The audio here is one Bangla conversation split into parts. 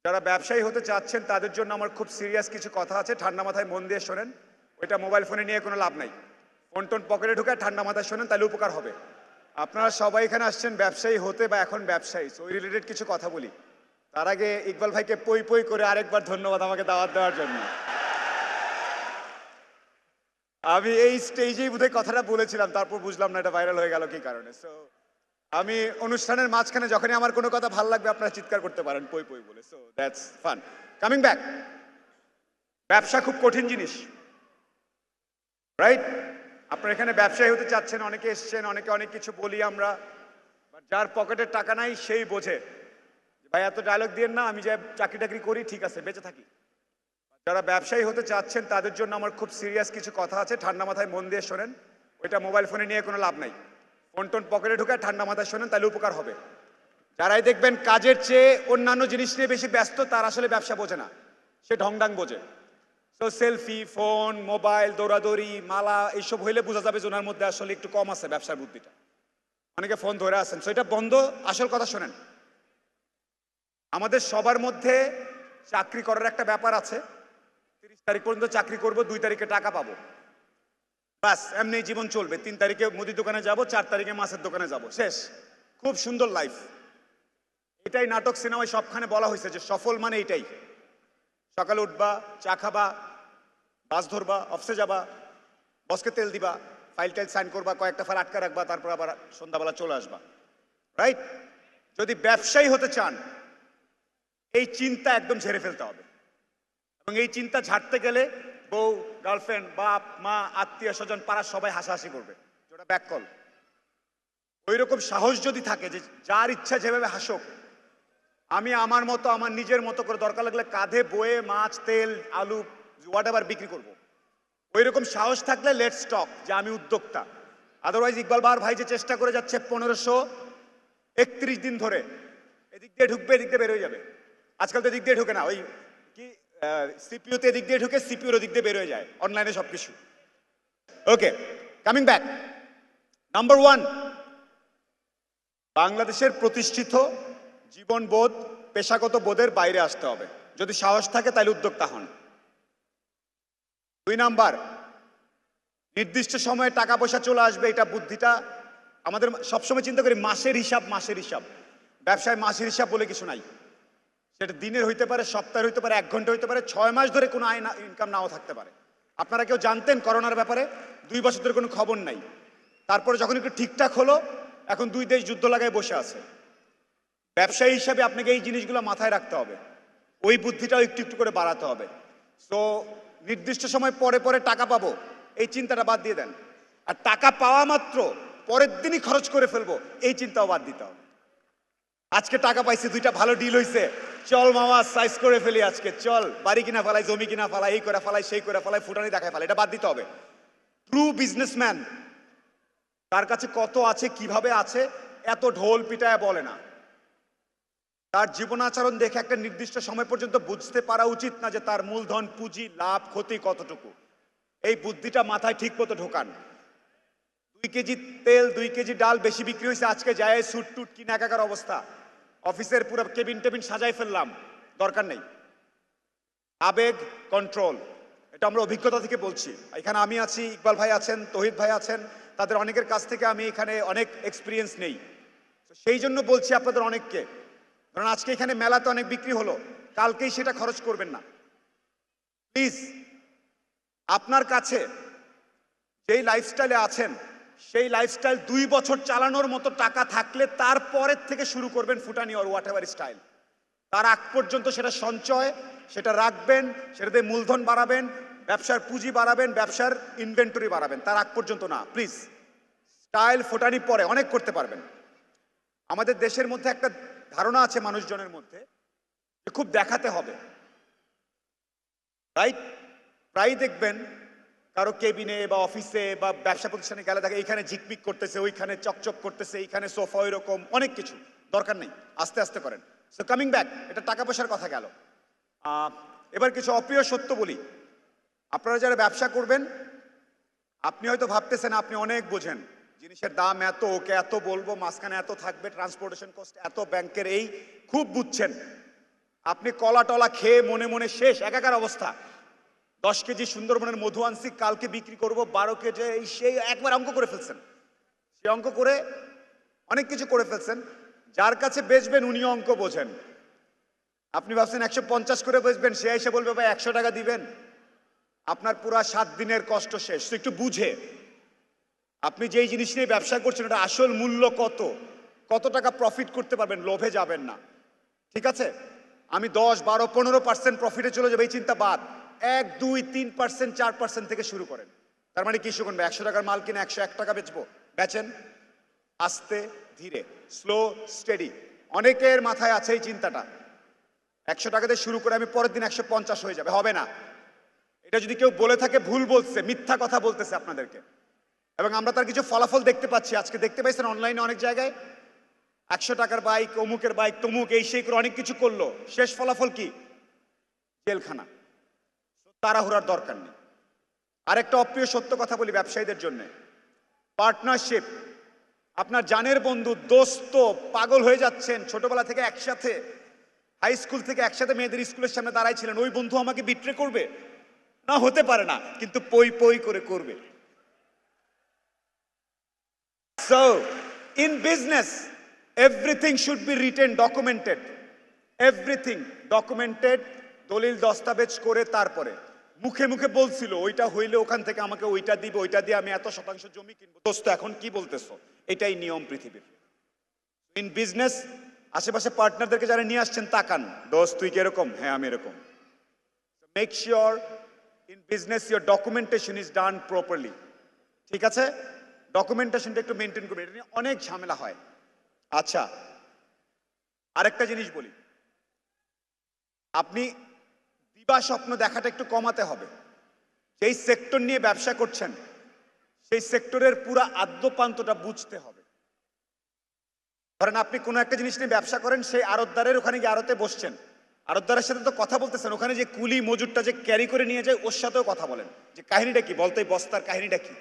যারা ব্যবসায়ী হতে চাচ্ছেন তাদের জন্য আমার খুব সিরিয়াস কিছু কথা আছে, ঠান্ডা মাথায় মন দিয়ে শোনেন। ওইটা মোবাইল ফোনে নিয়ে কোনো লাভ নাই। ফোন টোন পকেটে ঢুকে ঠান্ডা মাথায় শোনেন, তাহলে উপকার হবে। আপনারা সবাই এখানে আসছেন ব্যবসায়ী হতে বা এখন ব্যবসায়ী, ওই রিলেটেড কিছু কথা বলি। তার আগে ইকবাল ভাইকে পই পই করে আরেকবার ধন্যবাদ আমাকে দাওয়াত দেওয়ার জন্য। আমি এই স্টেজেই বোধহয় কথাটা বলেছিলাম, তারপর বুঝলাম না এটা ভাইরাল হয়ে গেল কি কারণে। সো আমি অনুষ্ঠানের মাঝখানে যখনই আমার কোনো কথা ভালো লাগবে আপনারা চিৎকার করতে পারেন পই পই বলে। So that's fun. Coming back, ব্যবসা খুব কঠিন জিনিস, রাইট? আপনারা এখানে ব্যবসায়ী হতে চাচ্ছেন, অনেকে এসছেন, অনেকে অনেক কিছু বলি আমরা, যার পকেটের টাকা নাই সেই বোঝে। ভাই এত ডায়লগ দিয়েন না, আমি যে চাকরি টাকরি করি ঠিক আছে, বেঁচে থাকি। যারা ব্যবসায়ী হতে চাচ্ছেন তাদের জন্য আমার খুব সিরিয়াস কিছু কথা আছে, ঠান্ডা মাথায় মন দিয়ে শোনেন। ওইটা মোবাইল ফোনে নিয়ে কোনো লাভ নাই। ফোন টোন পকেটে ঢুকে ঠান্ডা মাথায় শোনেন, তাহলে উপকার হবে। যারাই দেখবেন কাজের চেয়ে অন্যান্য জিনিস নিয়ে বেশি ব্যস্ত, তার আসলে ব্যবসা বোঝে না, সে ঢংডাং বোঝে। তো সেলফি, ফোন, মোবাইল, দৌড়াদৌড়ি, মালা এইসব হইলে বোঝা যাবে যে ওনার মধ্যে আসলে একটু কম আছে ব্যবসার বুদ্ধিটা। অনেকে ফোন ধরে আছেন, সো এটা বন্ধ। আসল কথা শোনেন, আমাদের সবার মধ্যে চাকরি করার একটা ব্যাপার আছে। 30 তারিখ পর্যন্ত চাকরি করব, 2 তারিখে টাকা পাবো, বাস এমনি জীবন চলবে। 3 তারিখে মুদি দোকানে যাব, 4 তারিখে মাছের দোকানে যাব, শেষ। খুব সুন্দর লাইফ। এটাই নাটক সিনেমায় সবখানে বলা হয়েছে যে সফল মানে এইটাই। সকালে উঠবা, চা খাবা, বাস ধরবা, অফিসে যাবা, বসকে তেল দিবা, ফাইল টাইল সাইন করবা, কয়েকটা ফাইল আটকা রাখবা, তারপর আবার সন্ধ্যাবেলা চলে আসবা, রাইট? যদি ব্যবসায়ী হতে চান, এই চিন্তা একদম ঝেড়ে ফেলতে হবে। এবং এই চিন্তা ঝাড়তে গেলে বউ, গার্লফ্রেন্ড, বাপ মা, আত্মীয় স্বজন, পাড়ার সবাই হাসাহাসি করবে, যেটা ব্যাককল। ওই রকম সাহস যদি থাকে যে যার ইচ্ছা যেভাবে হাসুক, আমি আমার মতো, আমার নিজের মতো করে দরকার লাগলে কাঁধে বয়ে মাছ, তেল, আলু, হোয়াট এভার বিক্রি করব। ওই রকম সাহস থাকলে লেটস টক যে আমি উদ্যোক্তা। আদারওয়াইজ ইকবাল বার ভাই যে চেষ্টা করে যাচ্ছে 1531 দিন ধরে, এদিক দিয়ে ঢুকবে, এদিক দিয়ে বের হয়ে যাবে। আজকাল তো এদিক দিয়ে ঢুকে না, ওই কি সিপিইউতে এদিক দিয়ে ঢুকে, সিপিইউর ওদিক দিয়ে বের হয়ে যায়, অনলাইনে সবকিছু। ওকে, কামিং ব্যাক। নাম্বার 1, বাংলাদেশের প্রতিষ্ঠিত জীবনবোধ, পেশাগত বোধের বাইরে আসতে হবে। যদি সাহস থাকে তাহলে উদ্যোক্তা হন। 2 নাম্বার, নির্দিষ্ট সময়ে টাকা পয়সা চলে আসবে, এটা বুদ্ধিটা আমাদের সবসময় চিন্তা করি মাসের হিসাব, মাসের হিসাব। ব্যবসায় মাসের হিসাব বলে কিছু নাই। সেটা দিনের হইতে পারে, সপ্তাহের হইতে পারে, 1 ঘন্টা হইতে পারে, 6 মাস ধরে কোনো আয় ইনকাম নাও থাকতে পারে। আপনারা কেউ জানতেন করোনার ব্যাপারে? 2 বছর ধরে কোনো খবর নাই। তারপরে যখন একটু ঠিকঠাক হলো, এখন 2 দেশ যুদ্ধ লাগায় বসে আছে। ব্যবসায়ী হিসাবে আপনাকে এই জিনিসগুলো মাথায় রাখতে হবে, ওই বুদ্ধিটাও একটু একটু করে বাড়াতে হবে। সো নির্দিষ্ট সময় পরে পরে টাকা পাবো, এই চিন্তাটা বাদ দিয়ে দেন। আর টাকা পাওয়া মাত্র পরের দিনই খরচ করে ফেলবো, এই চিন্তাও বাদ দিতে হবে। আজকে টাকা পাইছি, 2টা ভালো ডিল হয়েছে, চল মামা সাইজ করে ফেলি আজকে, চল বাড়ি কিনা ফেলাই, জমি কিনা ফেলাই, এই করে ফেলাই, সেই করে ফেলাই, ফুটানি দেখায় ফেলাই, এটা বাদ দিতে হবে। ট্রু বিজনেসম্যান তার কাছে কত আছে, কিভাবে আছে, এত ঢোল পিটায় বলে না। তার জীবনাচরণ দেখে একটা নির্দিষ্ট সময় পর্যন্ত বুঝতে পারা উচিত না যে তার মূলধন, পুঁজি, লাভ, ক্ষতি কতটুকু। এই বুদ্ধিটা মাথায় ঠিক মতো ঢোকান। 2 কেজি তেল, 2 কেজি ডাল বেশি বিক্রি হয়েছে, আজকে যায় স্যুট টুট কিনে একাকার অবস্থা, অফিসের পুরো কেবিন টেবিন সাজাই ফেললাম, দরকার নেই। আবেগ কন্ট্রোল, এটা আমরা অভিজ্ঞতা থেকে বলছি। এখানে আমি আছি, ইকবাল ভাই আছেন, তৌহিদ ভাই আছেন, তাদের অনেকের কাছ থেকে আমি এখানে অনেক এক্সপিরিয়েন্স নেই। সেই জন্য বলছি আপনাদের অনেককে, কারণ আজকে এখানে মেলাতে অনেক বিক্রি হলো, কালকেই সেটা খরচ করবেন না প্লিজ। আপনার কাছে যেই লাইফস্টাইলে আছেন, সেই লাইফস্টাইল 2 বছর চালানোর মতো টাকা থাকলে তারপরের থেকে শুরু করবেন ফুটানি অর হোয়াট এভার স্টাইল। তার আগ পর্যন্ত সেটা সঞ্চয়, সেটা রাখবেন, সেটাতে মূলধন বাড়াবেন, ব্যবসার পুঁজি বাড়াবেন, ব্যবসার ইনভেন্টরি বাড়াবেন, তার আগ পর্যন্ত না প্লিজ। স্টাইল ফুটানি পরে অনেক করতে পারবেন। আমাদের দেশের মধ্যে একটা ধারণা আছে মানুষজনের মধ্যে যে খুব দেখাতে হবে, রাইট? প্রায় দেখবেন কারো কেবিনে বা অফিসে বা ব্যবসা প্রতিষ্ঠানে গেলে থাকে এইখানে ঝিকমিক করতেছে, ওইখানে চকচক করতেছে, এইখানে সোফা, ওই রকম অনেক কিছু। দরকার নেই, আস্তে আস্তে করেন। সো কামিং ব্যাক, এটা টাকা পয়সার কথা গেল। এবার কিছু অপ্রিয় সত্য বলি। আপনারা যারা ব্যবসা করবেন, আপনি হয়তো ভাবতেছেন আপনি অনেক বোঝেন, জিনিসের দাম এত, ওকে এত বলবো, মাঝখানে এত থাকবে, ট্রান্সপোর্টেশন কস্ট এত, ব্যাংকের এই, খুব বুঝছেন। আপনি কলা টলা খেয়ে মনে মনে শেষ, একাকার অবস্থা। 10 কেজি সুন্দরবনের মধু আনছি, কালকে বিক্রি করব 12 কেজি, সেই একবার অঙ্ক করে ফেলছেন। সে অঙ্ক করে অনেক কিছু করে ফেলছেন। যার কাছে বেচবেন উনি অঙ্ক বোঝেন। আপনি ভাবছেন 150 করে বেচবেন, সে এসে বলবে ভাই 100 টাকা দিবেন। আপনার পুরা 7 দিনের কষ্ট শেষ। তো একটু বুঝে আপনি যেই জিনিস নিয়ে ব্যবসা করছেন ওটা আসল মূল্য কত, কত টাকা প্রফিট করতে পারবেন, লোভে যাবেন না। ঠিক আছে, আমি 10, 12, 15% প্রফিটে চলে যাবে এই চিন্তা বাদ। 1, 2, 3%, 4% থেকে শুরু করেন। তার মানে কি শুনুন, 100 টাকার মাল কিনে 101 টাকা বেচবো, বেচেন আস্তে ধীরে, স্লো স্টেডি। অনেকের মাথায় আছে এই চিন্তাটা, 100 টাকাতে শুরু করে আমি পরের দিন 150 হয়ে যাবে, হবে না। এটা যদি কেউ বলে থাকে ভুল বলছে, মিথ্যা কথা বলতেছে আপনাদেরকে। এবং আমরা তার কিছু ফলাফল দেখতে পাচ্ছি, আজকে দেখতে পাইছেন অনলাইনে অনেক জায়গায় 100 টাকার বাইক, অমুকের বাইক, তমুক এই সেই করে অনেক কিছু করলো, শেষ ফলাফল কি? জেলখানা। তাড়াহুড়ার দরকার নেই। আরেকটা অপ্রিয় সত্য কথা বলি ব্যবসায়ীদের জন্য, পার্টনারশিপ। আপনার জানের বন্ধু, দোস্ত, পাগল হয়ে যাচ্ছেন, ছোটবেলা থেকে একসাথে, হাই স্কুল থেকে একসাথে মেয়েদের স্কুলের সামনে দাঁড়াইছিলেন, ওই বন্ধু আমাকে বিট্রে করবে না? হতে পারে না, কিন্তু পই পই করে করবে। So, in business, everything should be written, documented. Everything documented, দলিল দস্তাবেজ করে তারপরে। মুখে মুখে বলছিল ওইটা হইলে ওখান থেকে আমাকে ওইটা দিবে, ওইটা দিয়ে আমি এত শতাংশ জমি কিনবো। দোস্ত এখন কি বলতেছো? এটাই নিয়ম পৃথিবীর। ইন বিজনেস, আশেপাশে পার্টনারদেরকে যারা নিয়ে আসছেন তাকান, দোস্ত তুই কিরকম? হ্যাঁ আমি এরকম। Make sure in business your documentation is done properly. ঠিক আছে, ডকুমেন্টেশনটা একটু মেনটেন করবেন, এটা নিয়ে অনেক ঝামেলা হয়। আচ্ছা, আরেকটা জিনিস বলি, আপনি দিবা স্বপ্ন দেখাটা একটু কমাতে হবে। যেই সেক্টর নিয়ে ব্যবসা করছেন সেই সেক্টরের পুরা আদ্যপান্তটা বুঝতে হবে। ধরেন আপনি কোনো একটা জিনিস নিয়ে ব্যবসা করেন, সেই আড়তদারের ওখানে গিয়ে আড়তে বসছেন, আড়তদারের সাথে তো কথা বলতেছেন, ওখানে যে কুলি মজুরটা যে ক্যারি করে নিয়ে যায় ওর সাথেও কথা বলেন, যে কাহিনীটা কি, বলতে বস্তার কাহিনীটা কি।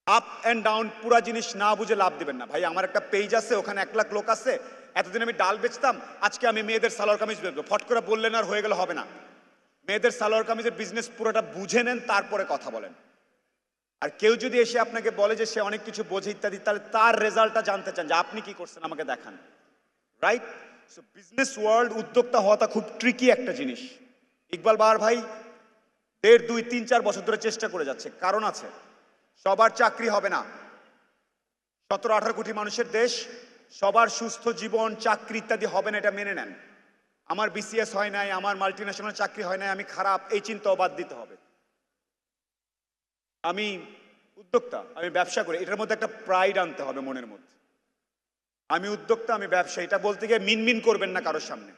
আপ অ্যান্ড ডাউন পুরা জিনিস না বুঝে লাভ দিবেন না। ভাই আমার একটা পেজ আছে, ওখানে 1 লাখ লোক আছে, এতদিন আমি ডাল বেচতাম, আজকে আমি মেয়েদের সালোয়ার কামিজ বেচবো, ফট করে বললেন আর হয়ে গেলে হবে না। মেয়েদের সালোয়ার কামিজের বিজনেস পুরোটা বুঝে নেন, তারপরে কথা বলেন। আর কেউ যদি এসে আপনাকে বলে যে সে অনেক কিছু বোঝে ইত্যাদি, তাহলে তার রেজাল্টটা জানতে চান যে আপনি কি করছেন, আমাকে দেখান। রাইট? সো বিজনেস ওয়ার্ল্ড, উদ্যোক্তা হওয়াটা খুব ট্রিকি একটা জিনিস। ইকবাল বাহার ভাই 1.5, 2, 3, 4 বছর ধরে চেষ্টা করে যাচ্ছে, কারণ আছে। সবার চাকরি হবে না, 17-18 কোটি মানুষের দেশ, সবার সুস্থ জীবন, চাকরি ইত্যাদি হবে না, এটা মেনে নেন। আমার বিসিএস হয় নাই, আমার মাল্টিন্যাশনাল চাকরি হয় নাই, আমি খারাপ, এই চিন্তাও বাদ দিতে হবে। আমি উদ্যোক্তা, আমি ব্যবসা করি, এটার মধ্যে একটা প্রাইড আনতে হবে মনের মধ্যে। আমি উদ্যোক্তা, আমি ব্যবসা, এটা বলতে গিয়ে মিনমিন করবেন না কারোর সামনে।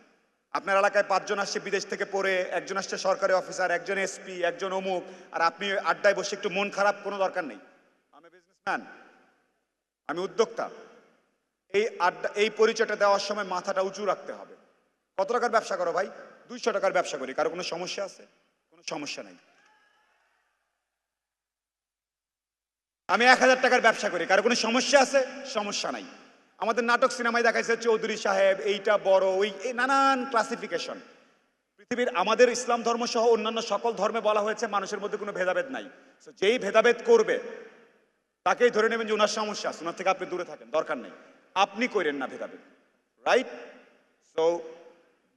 আপনার এলাকায় 5 জন আসছে বিদেশ থেকে পড়ে, একজন আসছে সরকারি অফিসার, একজন এসপি, একজন অমুক, আর আপনি আড্ডায় বসে একটু মন খারাপ, কোনো দরকার নেই। আমি বিজনেসম্যান, আমি উদ্যোক্তা, এই আড্ডা, এই পরিচয়টা দেওয়ার সময় মাথাটা উঁচু রাখতে হবে। কত টাকার ব্যবসা করো ভাই? 200 টাকার ব্যবসা করি, কারো কোনো সমস্যা আছে? কোনো সমস্যা নেই। আমি 1000 টাকার ব্যবসা করি, কারো কোনো সমস্যা আছে? সমস্যা নাই। আমাদের নাটক সিনেমায় দেখাইছে চৌধুরী সাহেব, এইটা বড়, ওই নানান ক্লাসিফিকেশন। পৃথিবীর আমাদের ইসলাম ধর্ম সহ অন্যান্য সকল ধর্মে বলা হয়েছে মানুষের মধ্যে কোনো ভেদাভেদ নাই। যেই ভেদাভেদ করবে তাকেই ধরে নেবেন যে ওনার সমস্যা আছে, ওনার থেকে আপনি দূরে থাকেন, দরকার নেই। আপনি করেন না ভেদাভেদ, right? So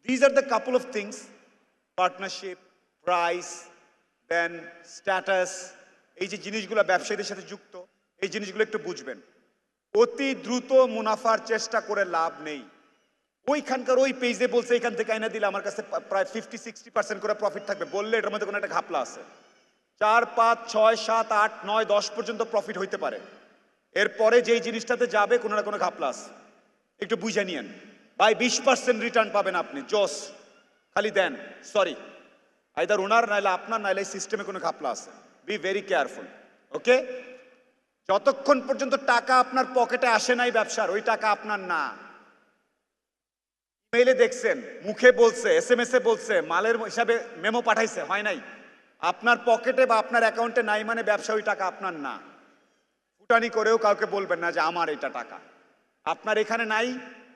these are the couple of things, partnership, price, then status, এই যে জিনিসগুলো ব্যবসায়ীদের সাথে যুক্ত, এই জিনিসগুলো একটু বুঝবেন। অতি দ্রুত মুনাফার চেষ্টা করে লাভ নেই। ওইখানকার ওই পেজে বলছে এখান থেকে আইনা দিলে আমার কাছে প্রায় 50-60% করে প্রফিট থাকবে, বললে এটার মধ্যে কোনো একটা ঘাপলা আছে। 4, 5, 6, 7, 8, 9, 10 পর্যন্ত প্রফিট হইতে পারে, এরপরে যেই জিনিসটাতে যাবে কোনো না কোনো ঘাপলা আছে, একটু বুঝে নিয়েন। ভাই 20% রিটার্ন পাবেন আপনি, জোস, খালি দেন। সরি, আইদার ওনার নাইলে আপনার নাইলে সিস্টেমে কোনো ঘাপলা আছে। বি ভেরি কেয়ারফুল, ওকে? যতক্ষণ পর্যন্ত টাকা আপনার পকেটে আসে নাই ব্যবসার, ওই টাকা আপনার না। মেইলে দেখছেন, মুখে বলছে, SMS এ বলছে, মালের হিসাবে মেমো পাঠাইছে, হয় নাই। আপনার পকেটে বা আপনার অ্যাকাউন্টে নাই মানে ব্যবসা, ওই টাকা আপনার না। ফুটানি করেও কাউকে বলবেন না যে আমার এটা টাকা, আপনার এখানে নাই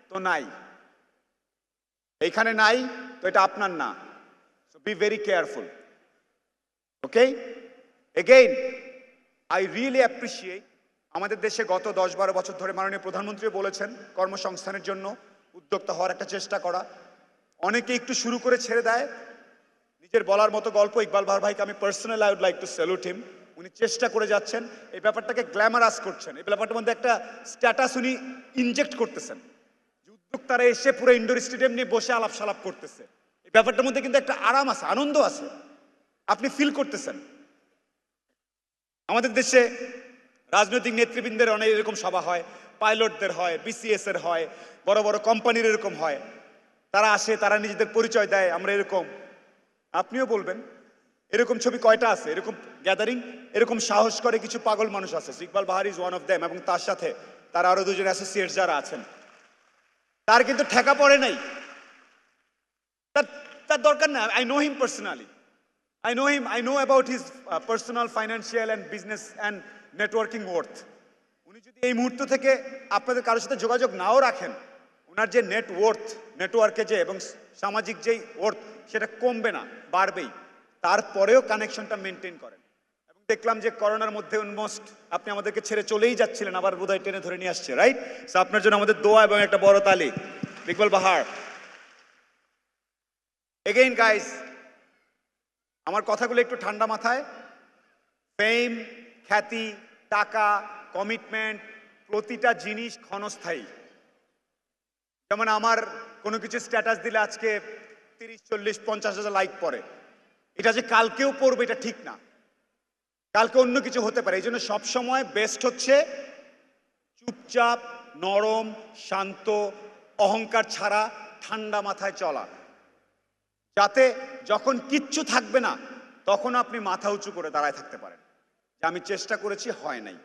তো নাই। এইখানে নাই তো এটা আপনার না। So be very careful. Okay, again I really appreciate আমাদের দেশে গত 10-12 বছর ধরে মাননীয় প্রধানমন্ত্রী বলেছেন কর্মসংস্থানের জন্য উদ্যোক্তা হওয়ার একটা চেষ্টা করা। অনেকে একটু শুরু করে ছেড়ে দেয়। নিজের বলার মতো গল্প ইকবাল বাহার ভাইকে আমি personal I would like to salute him. উনি চেষ্টা করে যাচ্ছেন, এই ব্যাপারটাকে গ্ল্যামারাস করছেন, এই ব্যাপারটার মধ্যে একটা স্ট্যাটাস উনি ইনজেক্ট করতেছেন। যে উদ্যোক্তারা এসে পুরো ইন্ডোর স্টেডিয়াম নিয়ে বসে আলাপ সালাপ করতেছে, এই ব্যাপারটার মধ্যে কিন্তু একটা আরাম আছে, আনন্দ আছে, আপনি ফিল করতেছেন। আমাদের দেশে রাজনৈতিক নেতৃবৃন্দের অনেক এরকম সভা হয়, পাইলটদের হয়, বিসিএস এর হয়, বড় বড় কোম্পানির এরকম হয়। তারা আসে, তারা নিজেদের পরিচয় দেয়, আমরা এরকম। আপনিও বলবেন এরকম ছবি কয়টা আছে, এরকম গ্যাদারিং, এরকম সাহস করে কিছু পাগল মানুষ আছে। ইকবাল বাহার ইজ ওয়ান অফ দেম, এবং তার সাথে তার আরো দুজন অ্যাসোসিয়েট যারা আছেন, তার কিন্তু ঠেকা পড়ে নাই। তার দরকার না। I know him personally, I know him. I know about his personal, financial and business and networking worth. উনি যদি এই মুহূর্ত থেকে আপনাদের কারোর সাথে যোগাযোগ নাও রাখেন, ওনার যে নেটওয়ার্কে যে এবং সামাজিক যেই ওয়ার্থ, সেটা কমবে না, বাড়বেই। তারপরেও কানেকশনটা মেনটেন করেন। এবং দেখলাম যে করোনার মধ্যে অলমোস্ট আপনি আমাদেরকে ছেড়ে চলেই যাচ্ছিলেন, আবার বোধহয় টেনে ধরে নিয়ে আসছে, রাইট? সো আপনার জন্য আমাদের দোয়া এবং একটা বড় তালি। ইকবাল বাহার, এগেইন গাইস, আমার কথাগুলো একটু ঠান্ডা মাথায়। ফেম, খ্যাতি, টাকা, কমিটমেন্ট, প্রতিটা জিনিস ক্ষণস্থায়ী। যেমন আমার কোনো কিছু স্ট্যাটাস দিলে আজকে 30, 40, 50 হাজার লাইক পড়ে, এটা যে কালকেও পড়বে এটা ঠিক না, কালকে অন্য কিছু হতে পারে। এই জন্য সবসময় বেস্ট হচ্ছে চুপচাপ, নরম, শান্ত, অহংকার ছাড়া ঠান্ডা মাথায় চলা, যাতে যখন কিচ্ছু থাকবে না তখন আপনি মাথা উঁচু করে দাঁড়ায় থাকতে পারেন যে আমি চেষ্টা করেছি, হয় নাই।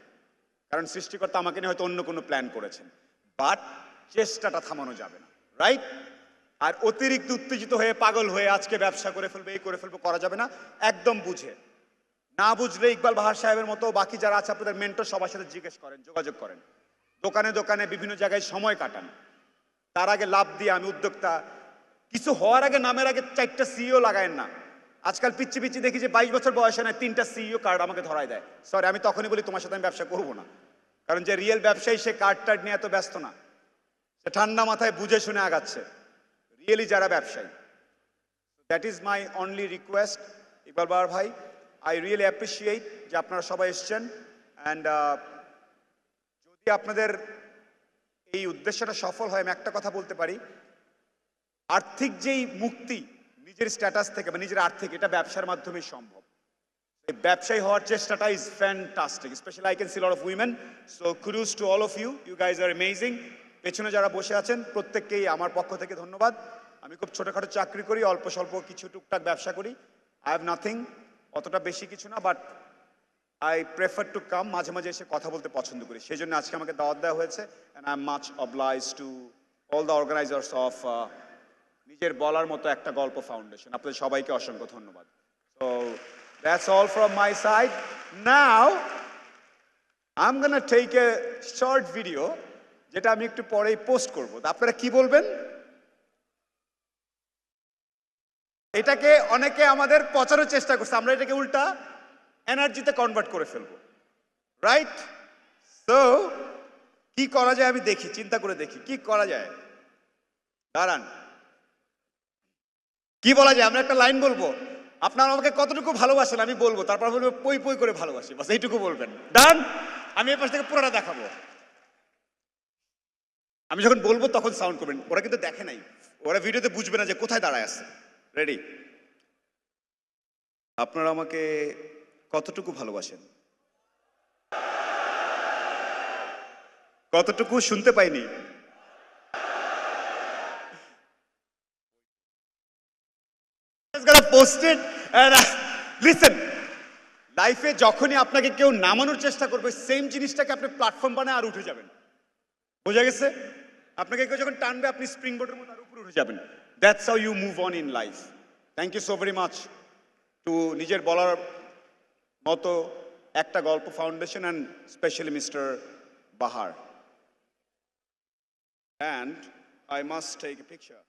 কারণ সৃষ্টিকর্তা আমাকে নিয়ে হয়তো অন্য কোনো প্ল্যান করেছেন, বাট চেষ্টাটা থামানো যাবে না, রাইট? আর অতিরিক্ত উত্তেজিত হয়ে পাগল হয়ে আজকে ব্যবসা করে ফেলবে, এই করে ফেলবো, করা যাবে না। একদম বুঝে, না বুঝলে ইকবাল বাহার সাহেবের মতো বাকি যারা আছে আপনাদের মেন্টর, সবার সাথে জিজ্ঞেস করেন, যোগাযোগ করেন, দোকানে দোকানে বিভিন্ন জায়গায় সময় কাটান। তার আগে লাভ দিয়ে আমি উদ্যোক্তা, কিছু হওয়ার আগে নামের আগে 4টা সিইও লাগায়েন না। আজকাল পিচ্ছি পিচ্ছি দেখি যে 22 বছর বয়সে নয় 3টা সিইও কার্ড আমাকে ধরায় দেয়। সরি, আমি তখনই বলি তোমার সাথে আমি ব্যবসা করবো না। কারণ যে রিয়েল ব্যবসায়ী সে কার্ড টার্ড নিয়ে এত ব্যস্ত না, সে ঠান্ডা মাথায় বুঝে শুনে আগাচ্ছে, রিয়েলি যারা ব্যবসায়ী। That is my only request. Iqbal Bahar ভাই, আই রিয়েলি অ্যাপ্রিসিয়েট যে আপনারা সবাই এসছেন। অ্যান্ড যদি আপনাদের এই উদ্দেশ্যটা সফল হয়, আমি একটা কথা বলতে পারি, আর্থিক যেই মুক্তি নিজের স্ট্যাটাস থেকে বা নিজের আর্থিক, এটা ব্যবসার মাধ্যমেই সম্ভব। এই ব্যবসায়ী হওয়ার চেষ্টাটা is fantastic, specially I can see lot of women. So kudos to all of you, you guys are amazing. পেছনে যারা বসে আছেন প্রত্যেককেই আমার পক্ষ থেকে ধন্যবাদ। আমি খুব ছোটোখাটো চাকরি করি, অল্প স্বল্প কিছু টুকটাক ব্যবসা করি। আই হ্যাভ নাথিং, অতটা বেশি কিছু না, but I prefer to come, মাঝে মাঝে এসে কথা বলতে পছন্দ করি। সেই জন্য আজকে আমাকে দাওয়াত দেওয়া হয়েছে, and I am much oblige to all the organisers of নিজের বলার মতো একটা গল্প ফাউন্ডেশন। আপনাদের সবাইকে অসংখ্য ধন্যবাদ। So that's all from my side. Now I am gonna take a short video, যেটা আমি একটু পরেই পোস্ট করব। আপনারা কি বলবেন? এটাকে অনেকে আমাদের পচানোর চেষ্টা করছে, আমরা এটাকে উল্টা এনার্জিতে কনভার্ট করে ফেলবো, রাইট? সো কি করা যায় আমি দেখি, চিন্তা করে দেখি কি করা যায়। দাঁড়ান, কি বলা যায়? আমরা একটা লাইন বলবো, আপনারা আমাকে কতটুকু ভালোবাসেন আমি বলবো, তারপর বলবো পই পই করে ভালোবাসি, বাস এইটুকু বলবেন। ডান? আমি এর পাশ থেকে পুরোটা দেখাবো। আমি যখন বলবো তখন সাউন্ড করবেন। ওরা কিন্তু দেখে নাই, ওরা ভিডিওতে বুঝবে না যে কোথায় দাঁড়ায় আছে। রেডি? আপনারা আমাকে কতটুকু ভালোবাসেন? কতটুকু শুনতে পাইনি। পোস্টেড। লিসেন, লাইফে যখনই আপনাকে কেউ নামানোর চেষ্টা করবে, সেম জিনিসটাকে আপনি প্ল্যাটফর্ম বানায় আর উঠে যাবেন। বোঝা গেছে? আপনাকে কেউ যখন টানবে আপনি স্প্রিং বোর্ডের মতো আর উপরে উঠে যাবেন। That's how you move on in life. Thank you so very much to নিজের বলার মতো একটা গল্প foundation and specially mister Bahar. And I must take a picture.